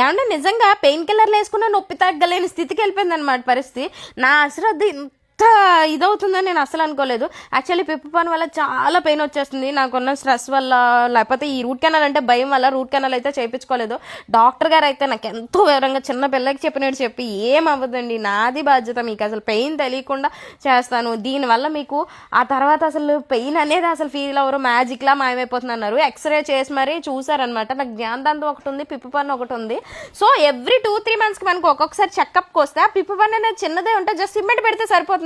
ఏమంటే నిజంగా పెయిన్ కిల్లర్లు వేసుకున్న నొప్పి తగ్గలేని స్థితికి వెళ్ళిపోయింది అనమాట పరిస్థితి. నా అశ్రద్ధ ఇదవుతుందని నేను అసలు అనుకోలేదు. యాక్చువల్లీ పిప్పి పని వల్ల చాలా పెయిన్ వచ్చేస్తుంది. నాకున్న స్ట్రెస్ వల్ల, లేకపోతే ఈ రూట్ కెనాల్ అంటే భయం వల్ల రూట్ కెనాల్ అయితే చేయించుకోలేదు. డాక్టర్ గారు అయితే నాకు ఎంతో వివరంగా చిన్న పిల్లకి చెప్పినట్టు చెప్పి ఏం అవ్వదండి, నాది బాధ్యత, మీకు అసలు పెయిన్ తెలియకుండా చేస్తాను, దీనివల్ల మీకు ఆ తర్వాత అసలు పెయిన్ అనేది అసలు ఫీల్ అవ్వరు, మ్యాజిక్లా మాయమైపోతుంది అన్నారు. ఎక్స్రే చేసి మరీ చూసారనమాట. నాకు జ్ఞానదంతం ఒకటి ఉంది, పిప్పి పన్ను ఒకటి ఉంది. సో ఎవ్రీ 2-3 monthsకి మనకు ఒక్కొక్కసారి చెకప్కి వస్తే ఆ పిప్పి పన్ను అనేది చిన్నదే ఉంటే జస్ట్ సిమెంట్ పెడితే సరిపోతుంది.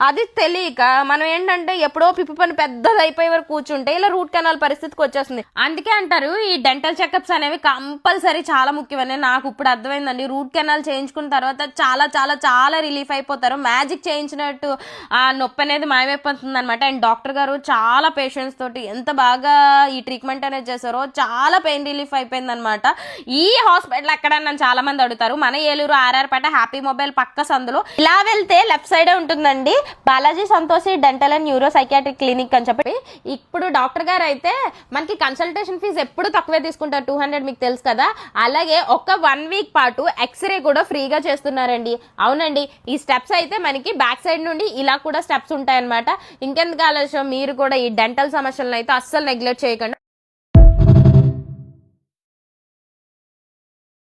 అది తెలియక మనం ఏంటంటే ఎప్పుడో పిప్పి పని పెద్దది అయిపోయే వరకు కూర్చుంటే ఇలా రూట్ కెనాల్ పరిస్థితికి వచ్చేస్తుంది. అందుకే అంటారు ఈ డెంటల్ చెకప్స్ అనేవి కంపల్సరీ చాలా ముఖ్యమని. నాకు ఇప్పుడు అర్థమైందండి. రూట్ కెనాల్ చేయించుకున్న తర్వాత చాలా చాలా చాలా రిలీఫ్ అయిపోతారు. మ్యాజిక్ చేయించినట్టు ఆ నొప్పి అనేది మాయమైపోతుంది అనమాట. అండ్ డాక్టర్ గారు చాలా పేషెంట్స్ తోటి ఎంత బాగా ఈ ట్రీట్మెంట్ అనేది చేశారో చాలా పెయిన్ రిలీఫ్ అయిపోయింది అనమాట. ఈ హాస్పిటల్ ఎక్కడ నన్ను చాలా మంది అడుగుతారు. మన ఏలూరు ఆర్ఆర్పేట హ్యాపీ మొబైల్ పక్క సందులో ఇలా వెళ్తే లెఫ్ట్ సైడే ఉంటుందండి Balaji Santoshi dental and neuro psychiatric clinic అని చెప్పి. ఇప్పుడు డాక్టర్ గారు అయితే మనకి కన్సల్టేషన్ ఫీజు ఎప్పుడు తక్కువే తీసుకుంటారు, 200 మీకు తెలుసు కదా. అలాగే ఒక 1 week పాటు ఎక్స్రే కూడా ఫ్రీగా చేస్తున్నారండి. అవునండి, ఈ స్టెప్స్ అయితే మనకి బ్యాక్ సైడ్ నుండి ఇలా కూడా స్టెప్స్ ఉంటాయన్నమాట. ఇంకెందుకు ఆలస్యం, మీరు కూడా ఈ డెంటల్ సమస్యలను అయితే అస్సలు నెగ్లెక్ట్ చేయకండి.